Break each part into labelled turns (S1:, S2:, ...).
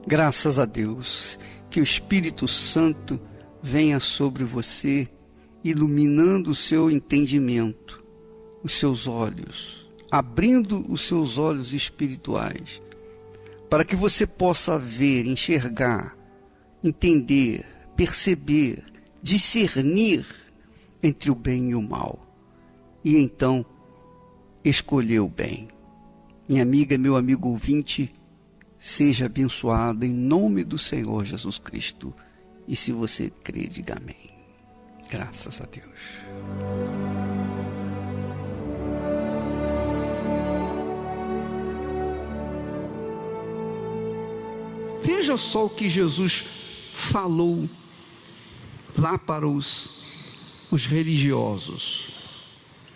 S1: Graças a Deus, que o Espírito Santo venha sobre você, iluminando o seu entendimento, os seus olhos, abrindo os seus olhos espirituais, para que você possa ver, enxergar, entender, perceber, discernir entre o bem e o mal, e então escolher o bem. Minha amiga, meu amigo ouvinte, seja abençoado em nome do Senhor Jesus Cristo. E se você crê, diga amém. Graças a Deus. Veja só o que Jesus falou lá para os religiosos.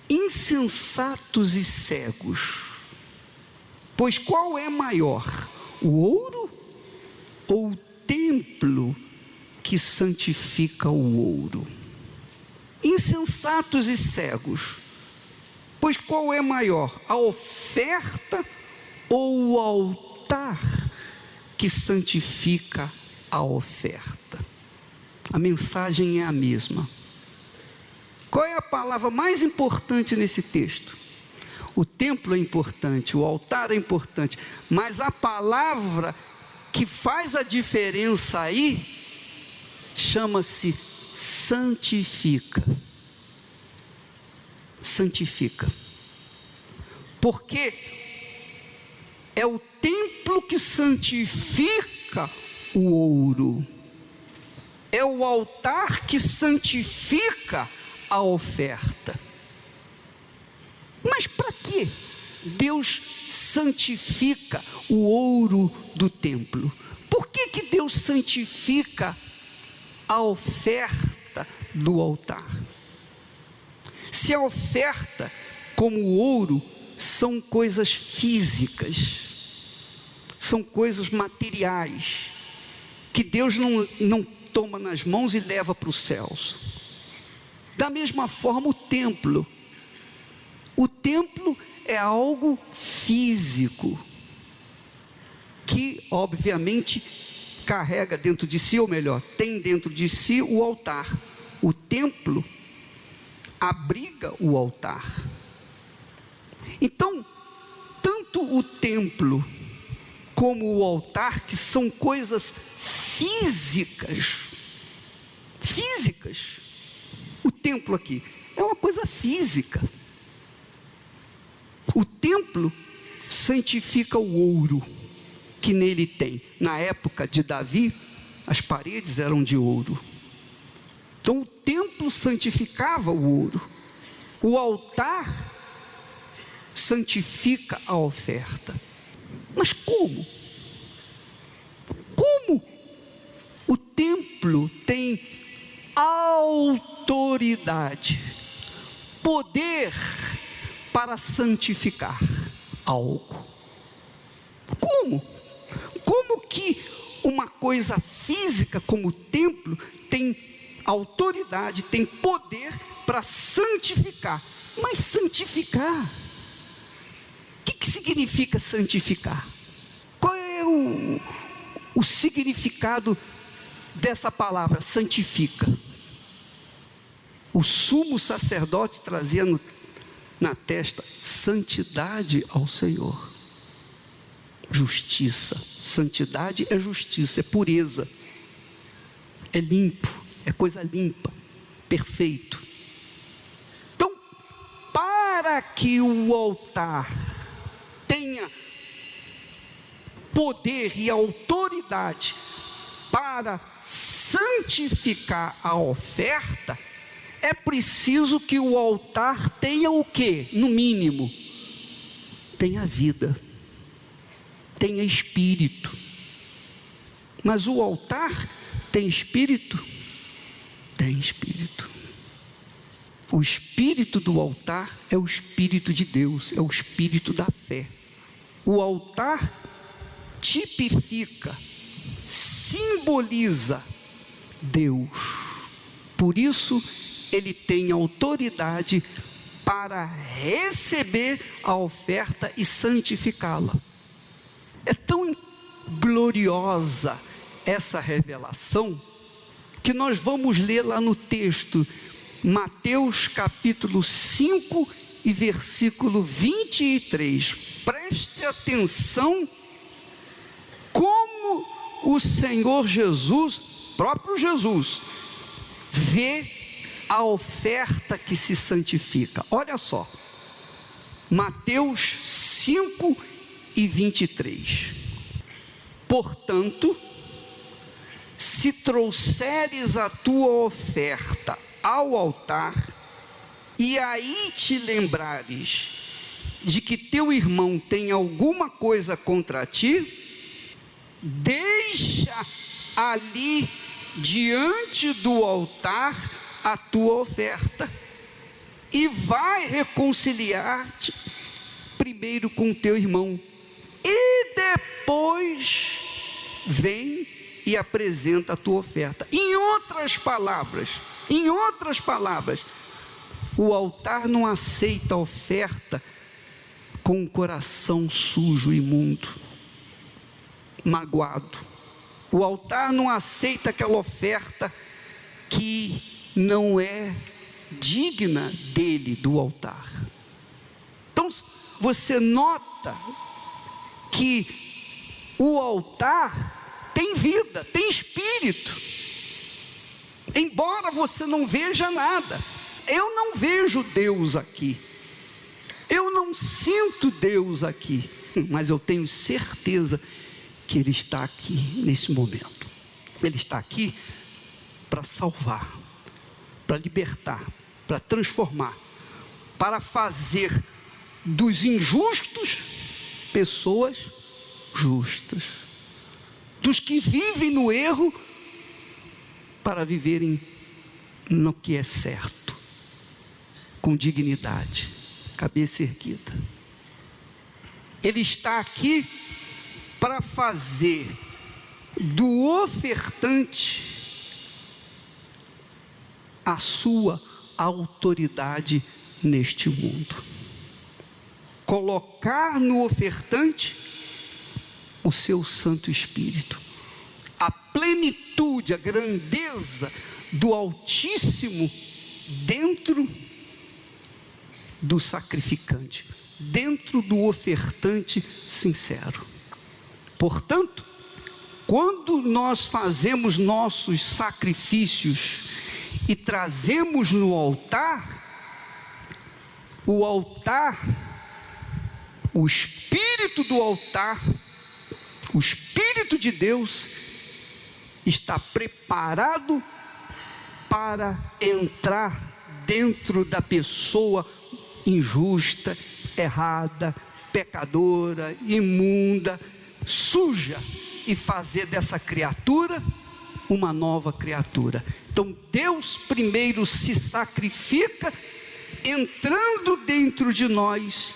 S1: Insensatos e cegos, pois qual é maior, o ouro ou o templo que santifica o ouro? Insensatos e cegos, pois qual é maior, a oferta ou o altar que santifica a oferta? A mensagem é a mesma. Qual é a palavra mais importante nesse texto? O templo é importante, o altar é importante, mas a palavra que faz a diferença aí chama-se santifica. Santifica. Porque é o templo que santifica o ouro. É o altar que santifica a oferta. Mas para que Deus santifica o ouro do templo? Por que Deus santifica a oferta do altar? Se a oferta, como o ouro, são coisas físicas, são coisas materiais, que Deus não toma nas mãos e leva para os céus. Da mesma forma o templo é algo físico, que obviamente carrega dentro de si, ou melhor, tem dentro de si o altar. O templo abriga o altar. Então, tanto o templo como o altar, que são coisas físicas, o templo aqui é uma coisa física. O templo santifica o ouro que nele tem. Na época de Davi, as paredes eram de ouro. Então o templo santificava o ouro. O altar santifica a oferta. Mas como? Como o templo tem autoridade, poder para santificar algo? Como? Como que uma coisa física como o templo tem autoridade, tem poder para santificar? Mas santificar, o que significa santificar? Qual é o significado dessa palavra, santifica? O sumo sacerdote trazia na testa santidade ao Senhor. Justiça. Santidade é justiça, é pureza, é limpo, é coisa limpa, perfeito. Então, para que o altar tenha poder e autoridade para santificar a oferta, é preciso que o altar tenha o quê? No mínimo, tenha vida, tenha espírito. Mas o altar tem espírito? Tem espírito. O espírito do altar é o espírito de Deus, é o espírito da fé. O altar tipifica, simboliza Deus. Por isso, ele tem autoridade para receber a oferta e santificá-la. É tão gloriosa essa revelação, que nós vamos ler lá no texto, Mateus capítulo 5 e versículo 23. Preste atenção como o Senhor Jesus, próprio Jesus, vê a oferta que se santifica. Olha só, Mateus 5 e 23. Portanto, se trouxeres a tua oferta ao altar, e aí te lembrares de que teu irmão tem alguma coisa contra ti, deixa ali diante do altar a tua oferta, e vai reconciliar-te primeiro com teu irmão, e depois vem e apresenta a tua oferta. Em outras palavras, o altar não aceita a oferta com o coração sujo, imundo, magoado. O altar não aceita aquela oferta que não é digna dele, do altar. Então você nota que o altar tem vida, tem espírito, embora você não veja nada. Eu não vejo Deus aqui, eu não sinto Deus aqui, mas eu tenho certeza que Ele está aqui nesse momento. Ele está aqui para salvar, para libertar, para transformar, para fazer dos injustos pessoas justas, dos que vivem no erro para viverem no que é certo, com dignidade, cabeça erguida. Ele está aqui para fazer do ofertante a sua autoridade neste mundo, colocar no ofertante o seu Santo Espírito, a plenitude, a grandeza do Altíssimo dentro do sacrificante, dentro do ofertante sincero. Portanto, quando nós fazemos nossos sacrifícios e trazemos no altar, o Espírito do altar, o Espírito de Deus está preparado para entrar dentro da pessoa injusta, errada, pecadora, imunda, suja, e fazer dessa criatura uma nova criatura. Então Deus primeiro se sacrifica, entrando dentro de nós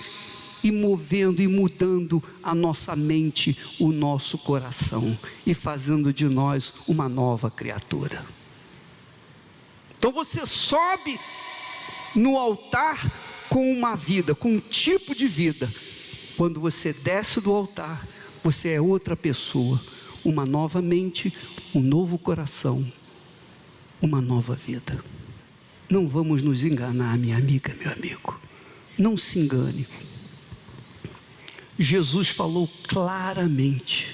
S1: e movendo e mudando a nossa mente, o nosso coração, e fazendo de nós uma nova criatura. Então você sobe no altar com uma vida, com um tipo de vida. Quando você desce do altar, você é outra pessoa, uma nova mente, um novo coração, uma nova vida. Não vamos nos enganar, minha amiga, meu amigo, não se engane. Jesus falou claramente: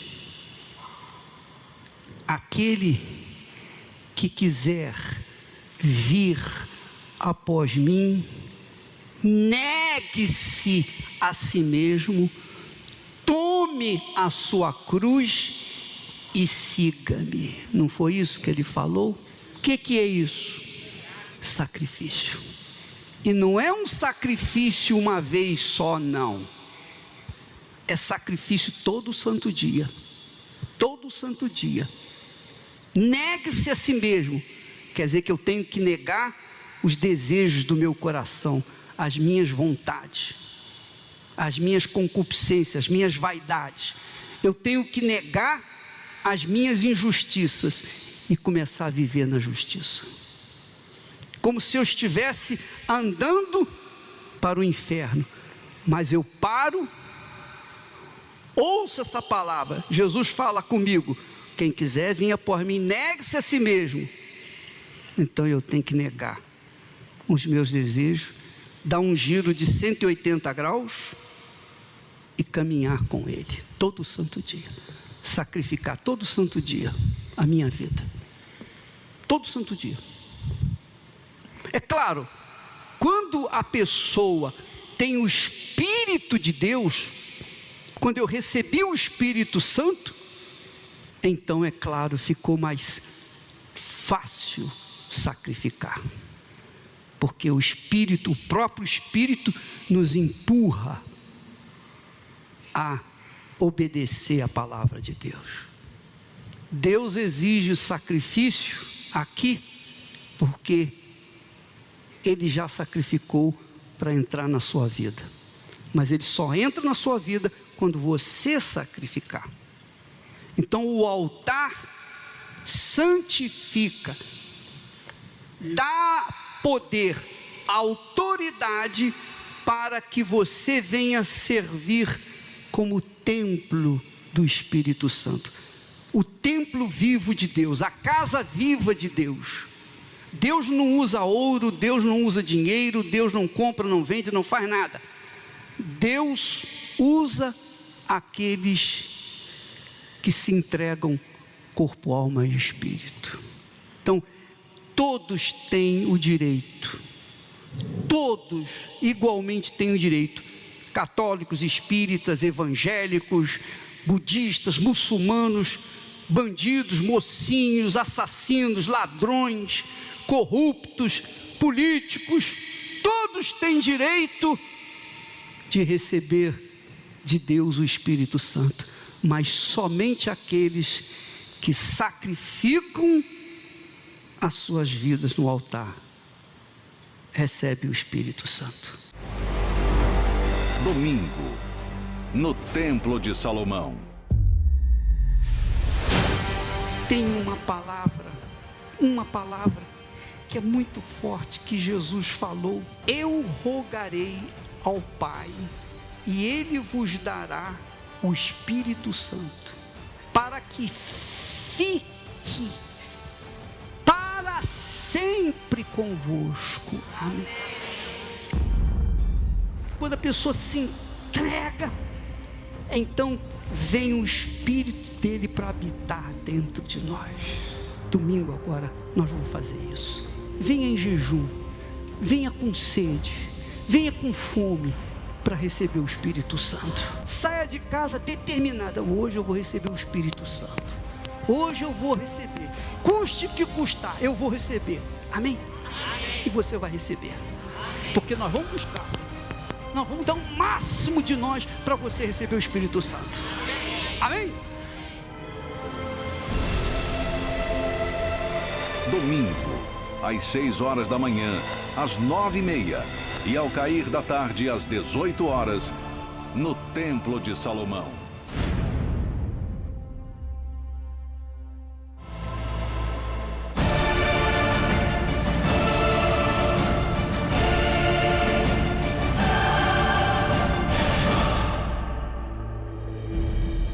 S1: aquele que quiser vir após mim, negue-se a si mesmo, tome a sua cruz e siga-me. Não foi isso que ele falou? O que é isso? Sacrifício. E não é um sacrifício uma vez só, não. É sacrifício todo santo dia. Todo santo dia. Negue-se a si mesmo. Quer dizer que eu tenho que negar os desejos do meu coração, as minhas vontades, as minhas concupiscências, as minhas vaidades. Eu tenho que negar as minhas injustiças e começar a viver na justiça. Como se eu estivesse andando para o inferno, mas eu paro Ouça essa palavra. Jesus fala comigo: quem quiser vir após mim, negue-se a si mesmo. Então eu tenho que negar os meus desejos, dar um giro de 180 graus e caminhar com Ele todo santo dia. Sacrificar todo santo dia a minha vida. Todo santo dia. É claro, quando a pessoa tem o Espírito de Deus, quando eu recebi o Espírito Santo, então, é claro, ficou mais fácil sacrificar. Porque o Espírito, o próprio Espírito, nos empurra a obedecer a palavra de Deus. Deus exige sacrifício aqui, porque Ele já sacrificou para entrar na sua vida. Mas Ele só entra na sua vida quando você sacrificar. Então o altar santifica, dá poder, autoridade para que você venha servir como templo do Espírito Santo. O templo vivo de Deus, a casa viva de Deus. Deus não usa ouro, Deus não usa dinheiro, Deus não compra, não vende, não faz nada. Deus usa aqueles que se entregam corpo, alma e espírito. Então, todos têm o direito, todos igualmente têm o direito, católicos, espíritas, evangélicos, budistas, muçulmanos, bandidos, mocinhos, assassinos, ladrões, corruptos, políticos, todos têm direito de receber de Deus o Espírito Santo, mas somente aqueles que sacrificam as suas vidas no altar recebem o Espírito Santo.
S2: Domingo, no Templo de Salomão.
S1: Tem uma palavra que é muito forte, que Jesus falou: eu rogarei ao Pai, e Ele vos dará o Espírito Santo, para que fique para sempre convosco. Amém. Quando a pessoa se entrega, então vem o Espírito dele para habitar dentro de nós. Domingo agora nós vamos fazer isso. Venha em jejum, venha com sede, venha com fome para receber o Espírito Santo. Saia de casa determinada: hoje eu vou receber o Espírito Santo, hoje eu vou receber, custe o que custar, eu vou receber. Amém? E você vai receber, porque nós vamos buscar, nós vamos dar o máximo de nós para você receber o Espírito Santo. Amém?
S2: Domingo, às 6 horas da manhã, às 9h30 e ao cair da tarde às 18 horas, no Templo de Salomão.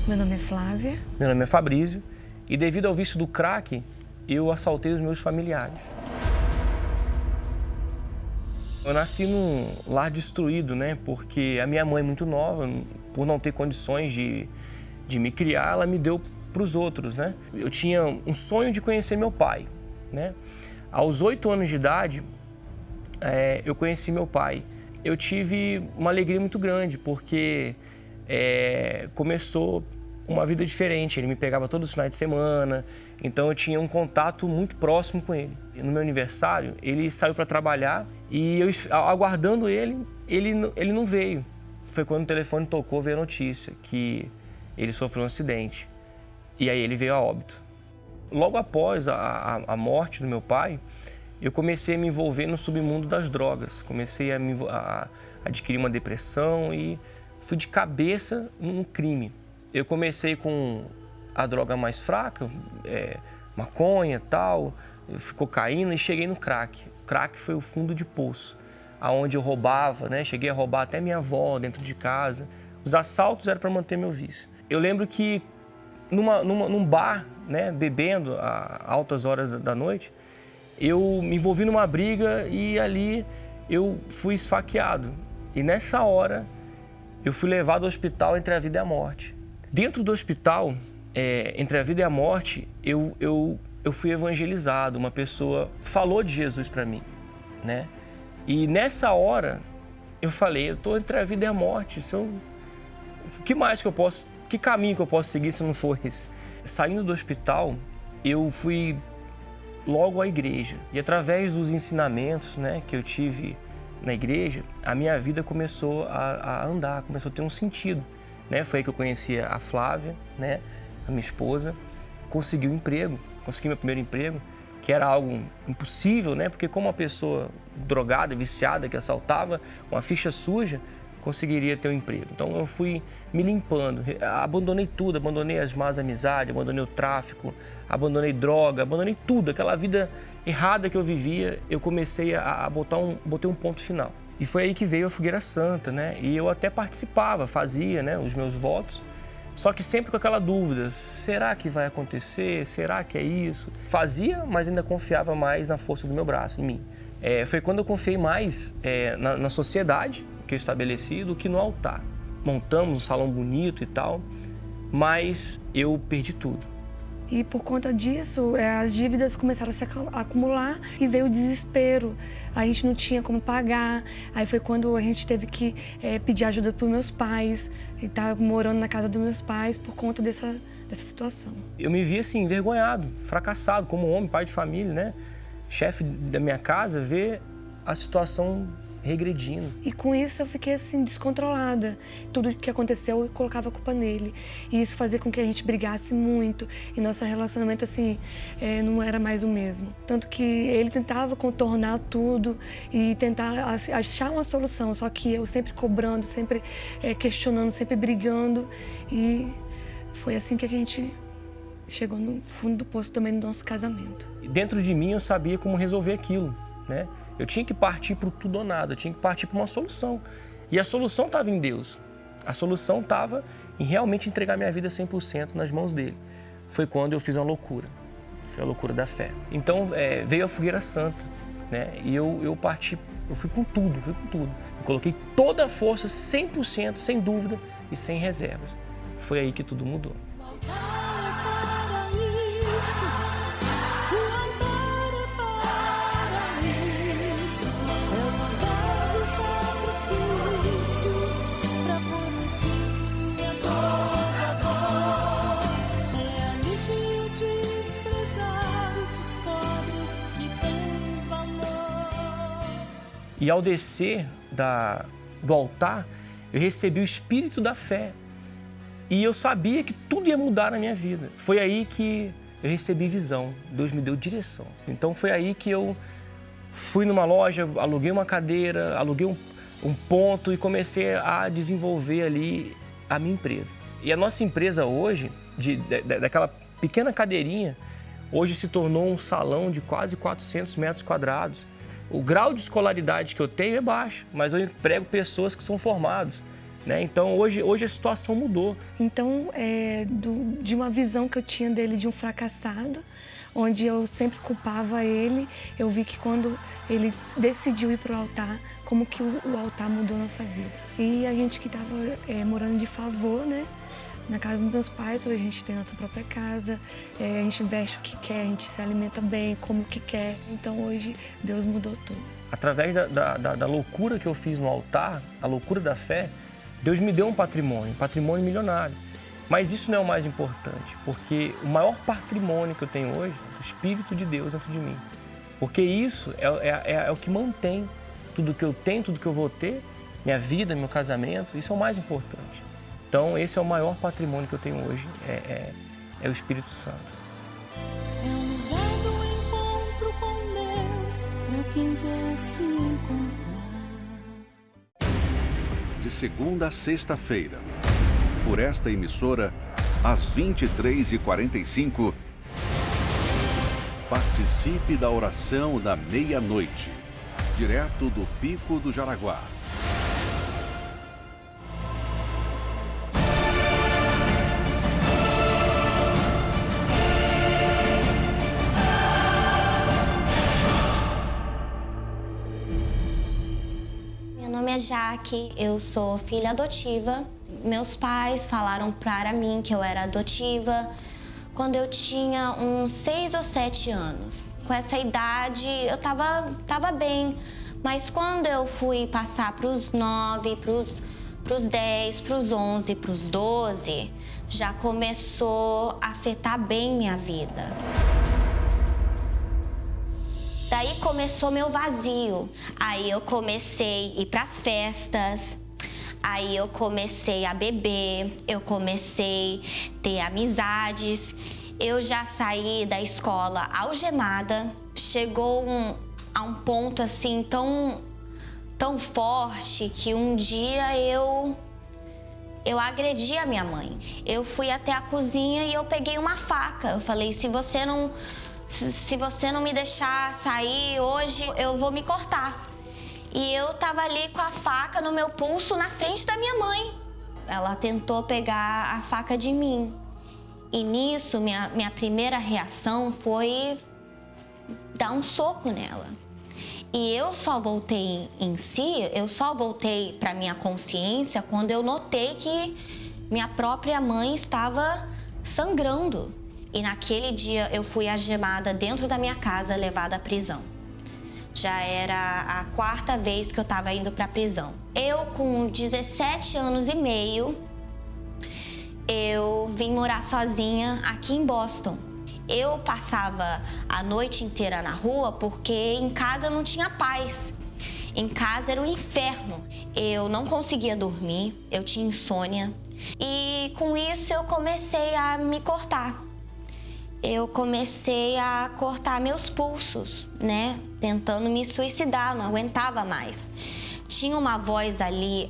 S3: Meu nome é Flávia.
S4: Meu nome é Fabrício e devido ao vício do crack, eu assaltei os meus familiares. Eu nasci num lar destruído, né? Porque a minha mãe, muito nova, por não ter condições de me criar, ela me deu para os outros, né? Eu tinha um sonho de conhecer meu pai, né? Aos 8 anos de idade, eu conheci meu pai. Eu tive uma alegria muito grande, porque começou uma vida diferente. Ele me pegava todos os finais de semana, então eu tinha um contato muito próximo com ele. No meu aniversário, ele saiu para trabalhar e eu, aguardando ele não veio. Foi quando o telefone tocou, veio a notícia que ele sofreu um acidente e aí ele veio a óbito. Logo após a morte do meu pai, eu comecei a me envolver no submundo das drogas. Comecei a adquirir uma depressão e fui de cabeça num crime. Eu comecei com a droga mais fraca, maconha, tal, cocaína, e cheguei no crack. O crack foi o fundo de poço, aonde eu roubava, né? Cheguei a roubar até minha avó dentro de casa, Os assaltos eram para manter meu vício. Eu lembro que num bar, né, bebendo a altas horas da noite, eu me envolvi numa briga e ali eu fui esfaqueado. E nessa hora eu fui levado ao hospital entre a vida e a morte. Dentro do hospital, entre a vida e a morte, eu fui evangelizado. Uma pessoa falou de Jesus para mim, né? E nessa hora eu falei, eu estou entre a vida e a morte. Que caminho que eu posso seguir se não for esse? Saindo do hospital, eu fui logo à igreja. E através dos ensinamentos, né, que eu tive na igreja, a minha vida começou a andar, começou a ter um sentido, né? Foi aí que eu conheci a Flávia, né, a minha esposa, consegui meu primeiro emprego, que era algo impossível, né? Porque como uma pessoa drogada, viciada, que assaltava, uma ficha suja, conseguiria ter um emprego. Então eu fui me limpando, abandonei tudo, abandonei as más amizades, abandonei o tráfico, abandonei droga, abandonei tudo, aquela vida errada que eu vivia, eu comecei botei um ponto final. E foi aí que veio a Fogueira Santa, né? E eu até participava, fazia, né, os meus votos, só que sempre com aquela dúvida, será que vai acontecer? Será que é isso? Fazia, mas ainda confiava mais na força do meu braço, em mim. Foi quando eu confiei mais na sociedade que eu estabeleci do que no altar. Montamos um salão bonito e tal, mas eu perdi tudo.
S3: E por conta disso, as dívidas começaram a se acumular e veio o desespero. A gente não tinha como pagar. Aí foi quando a gente teve que pedir ajuda para os meus pais. E estava morando na casa dos meus pais por conta dessa situação. Eu
S4: me vi assim, envergonhado, fracassado, como homem, pai de família, né? Chefe da minha casa, ver a situação regredindo. E com isso eu fiquei assim, descontrolada. Tudo que aconteceu eu colocava a culpa nele. E isso fazia com que a gente brigasse muito. E nosso relacionamento assim, não era mais o mesmo. Tanto que ele tentava contornar tudo e tentar achar uma solução. Só que eu sempre cobrando, sempre questionando, sempre brigando. E foi assim que a gente chegou no fundo do poço também no nosso casamento. Dentro de mim eu sabia como resolver aquilo, né? Eu tinha que partir para o tudo ou nada, eu tinha que partir para uma solução. E a solução estava em Deus. A solução estava em realmente entregar minha vida 100% nas mãos dele. Foi quando eu fiz uma loucura. Foi a loucura da fé. Então veio a Fogueira Santa, né? E eu parti, eu fui com tudo. Eu coloquei toda a força, 100%, sem dúvida e sem reservas. Foi aí que tudo mudou. E ao descer do altar, eu recebi o espírito da fé. E eu sabia que tudo ia mudar na minha vida. Foi aí que eu recebi visão. Deus me deu direção. Então foi aí que eu fui numa loja, aluguei uma cadeira, aluguei um ponto e comecei a desenvolver ali a minha empresa. E a nossa empresa hoje, daquela pequena cadeirinha, hoje se tornou um salão de quase 400 metros quadrados. O grau de escolaridade que eu tenho é baixo, mas eu emprego pessoas que são formadas, né? Então, hoje a situação mudou. Então, de uma visão que eu tinha dele de um fracassado, onde eu sempre culpava ele, eu vi que quando ele decidiu ir para o altar, como que o altar mudou a nossa vida. E a gente que estava morando de favor, né? Na casa dos meus pais, hoje a gente tem nossa própria casa, a gente veste o que quer, a gente se alimenta bem, come o que quer. Então hoje Deus mudou tudo. Através da loucura que eu fiz no altar, a loucura da fé, Deus me deu um patrimônio milionário. Mas isso não é o mais importante, porque o maior patrimônio que eu tenho hoje é o Espírito de Deus dentro de mim. Porque isso é o que mantém tudo que eu tenho, tudo que eu vou ter, minha vida, meu casamento, isso é o mais importante. Então, esse é o maior patrimônio que eu tenho hoje, é o Espírito Santo.
S5: É um lugar do encontro com Deus, para quem quer se encontrar.
S2: De segunda a sexta-feira, por esta emissora, às 23h45, participe da oração da meia-noite, direto do Pico do Jaraguá.
S6: é Jaque, eu sou filha adotiva. Meus pais falaram para mim que eu era adotiva quando eu tinha uns 6 ou 7 anos. Com essa idade eu tava bem, mas quando eu fui passar para os 9, para os 10, para os 11, para os 12, já começou a afetar bem minha vida. Daí começou meu vazio. Aí eu comecei a ir para as festas. Aí eu comecei a beber, eu comecei a ter amizades. Eu já saí da escola algemada. Chegou a um ponto assim tão forte que um dia eu agredi a minha mãe. Eu fui até a cozinha e eu peguei uma faca. Eu falei, se você não me deixar sair hoje, eu vou me cortar. E eu tava ali com a faca no meu pulso na frente da minha mãe. Ela tentou pegar a faca de mim. E nisso, minha primeira reação foi dar um soco nela. E eu só voltei em si, eu só voltei para minha consciência quando eu notei que minha própria mãe estava sangrando. E naquele dia eu fui algemada dentro da minha casa, levada à prisão. Já era a 4ª vez que eu estava indo para a prisão. Eu, com 17 anos e meio, eu vim morar sozinha aqui em Boston. Eu passava a noite inteira na rua porque em casa eu não tinha paz. Em casa era um inferno. Eu não conseguia dormir, eu tinha insônia. E com isso eu comecei a me cortar. Eu comecei a cortar meus pulsos, né? Tentando me suicidar, não aguentava mais. Tinha uma voz ali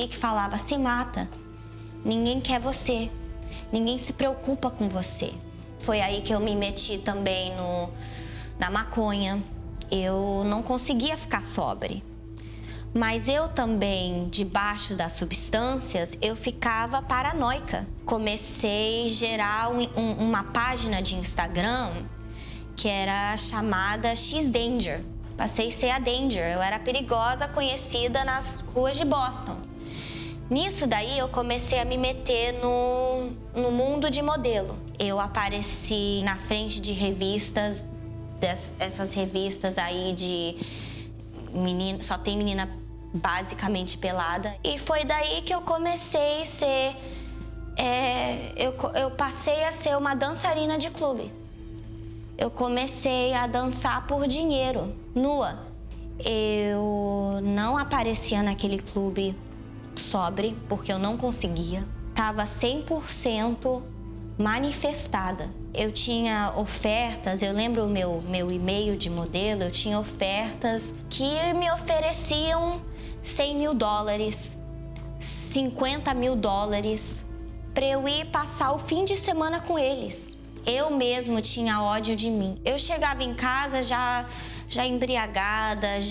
S6: que falava, se mata. Ninguém quer você. Ninguém se preocupa com você. Foi aí que eu me meti também na maconha. Eu não conseguia ficar sóbria. Mas eu também, debaixo das substâncias, eu ficava paranoica. Comecei a gerar uma página de Instagram que era chamada X-Danger. Passei a ser a Danger. Eu era perigosa, conhecida nas ruas de Boston. Nisso daí eu comecei a me meter no mundo de modelo. Eu apareci na frente de revistas, essas revistas aí de menina, só tem menina basicamente pelada. E foi daí que eu comecei a ser... eu passei a ser uma dançarina de clube. Eu comecei a dançar por dinheiro, nua. Eu não aparecia naquele clube sóbria, porque eu não conseguia. Tava 100% manifestada. Eu tinha ofertas, eu lembro o meu e-mail de modelo, eu tinha ofertas que me ofereciam $100 mil, $50 mil, para eu ir passar o fim de semana com eles. Eu mesmo tinha ódio de mim. Eu chegava em casa já embriagada,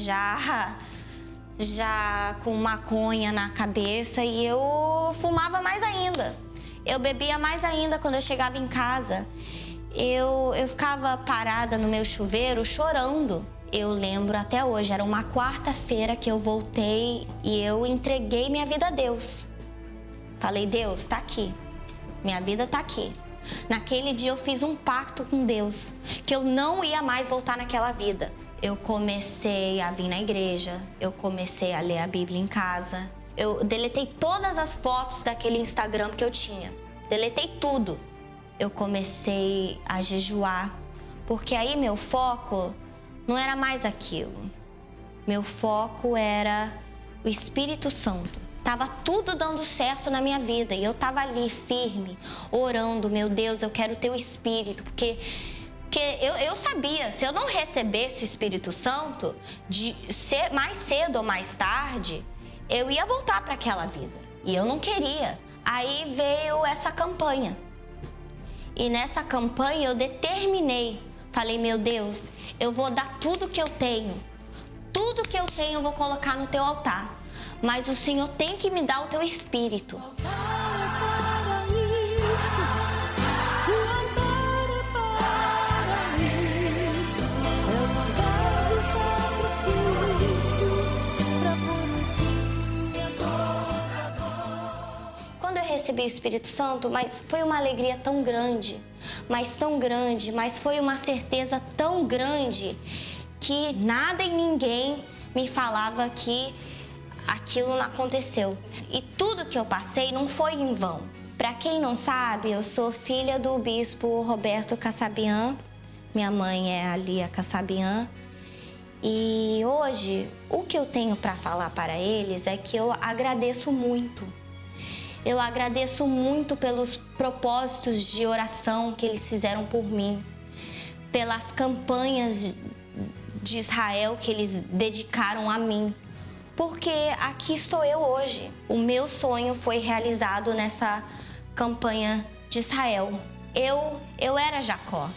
S6: já com maconha na cabeça, e eu fumava mais ainda. Eu bebia mais ainda quando eu chegava em casa. Eu ficava parada no meu chuveiro chorando. Eu lembro até hoje, era uma quarta-feira que eu voltei e eu entreguei minha vida a Deus. Falei, Deus, tá aqui. Minha vida tá aqui. Naquele dia eu fiz um pacto com Deus, que eu não ia mais voltar naquela vida. Eu comecei a vir na igreja, eu comecei a ler a Bíblia em casa. Eu deletei todas as fotos daquele Instagram que eu tinha. Deletei tudo. Eu comecei a jejuar, porque aí meu foco não era mais aquilo. Meu foco era o Espírito Santo. Tava tudo dando certo na minha vida e eu tava ali firme, orando, meu Deus, eu quero ter o Espírito, porque eu sabia, se eu não recebesse o Espírito Santo, mais cedo ou mais tarde, eu ia voltar para aquela vida. E eu não queria. Aí veio essa campanha. E nessa campanha eu determinei, falei, meu Deus, eu vou dar tudo que eu tenho. Tudo que eu tenho eu vou colocar no teu altar. Mas o Senhor tem que me dar o teu Espírito.
S5: Eu não quero sacrifício pra poder
S6: quando eu recebi o Espírito Santo, mas foi uma alegria tão grande, mas foi uma certeza tão grande que nada e ninguém me falava que aquilo não aconteceu. E tudo que eu passei não foi em vão. Para quem não sabe, eu sou filha do bispo Roberto Kassabian, minha mãe é a Lia Kassabian. E hoje, o que eu tenho para falar para eles é que eu agradeço muito. Eu agradeço muito pelos propósitos de oração que eles fizeram por mim, pelas campanhas de Israel que eles dedicaram a mim, porque aqui estou eu hoje. O meu sonho foi realizado nessa campanha de Israel. Eu era Jacó.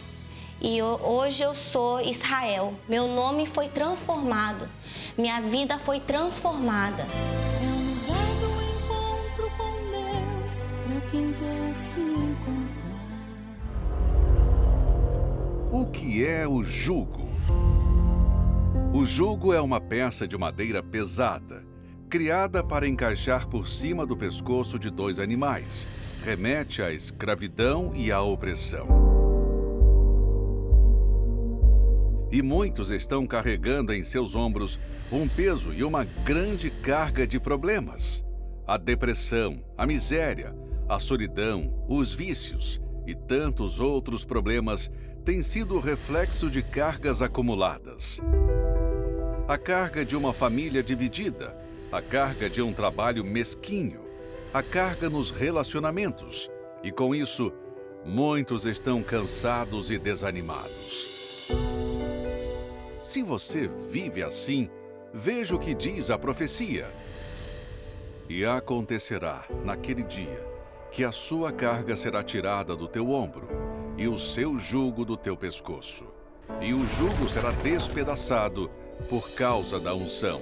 S6: E hoje eu sou Israel. Meu nome foi transformado. Minha vida foi transformada.
S5: É um lugar do encontro com Deus para quem quer se encontrar.
S2: O que é o jugo? O jugo é uma peça de madeira pesada, criada para encaixar por cima do pescoço de dois animais. Remete à escravidão e à opressão. E muitos estão carregando em seus ombros um peso e uma grande carga de problemas. A depressão, a miséria, a solidão, os vícios e tantos outros problemas têm sido reflexo de cargas acumuladas. A carga de uma família dividida, a carga de um trabalho mesquinho, a carga nos relacionamentos. E com isso, muitos estão cansados e desanimados. Se você vive assim, veja o que diz a profecia. E acontecerá naquele dia que a sua carga será tirada do teu ombro e o seu jugo do teu pescoço. E o jugo será despedaçado por causa da unção.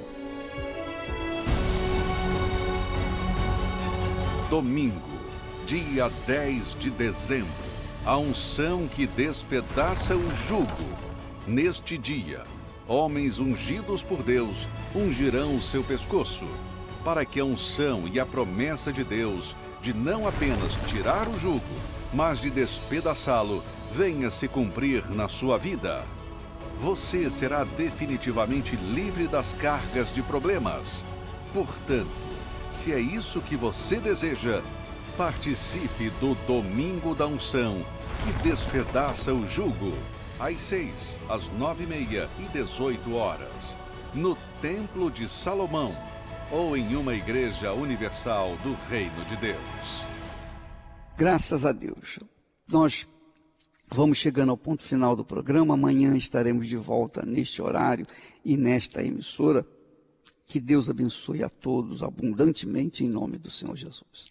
S2: Domingo, dia 10 de dezembro, a unção que despedaça o jugo. Neste dia, homens ungidos por Deus ungirão o seu pescoço, para que a unção e a promessa de Deus de não apenas tirar o jugo, mas de despedaçá-lo, venha se cumprir na sua vida. Você será definitivamente livre das cargas de problemas. Portanto, se é isso que você deseja, participe do Domingo da Unção, que despedaça o jugo. Às 6, às 9h30 e 18 horas, no Templo de Salomão, ou em uma igreja universal do Reino de Deus.
S1: Graças a Deus. Nós vamos chegando ao ponto final do programa. Amanhã estaremos de volta neste horário e nesta emissora. Que Deus abençoe a todos abundantemente em nome do Senhor Jesus.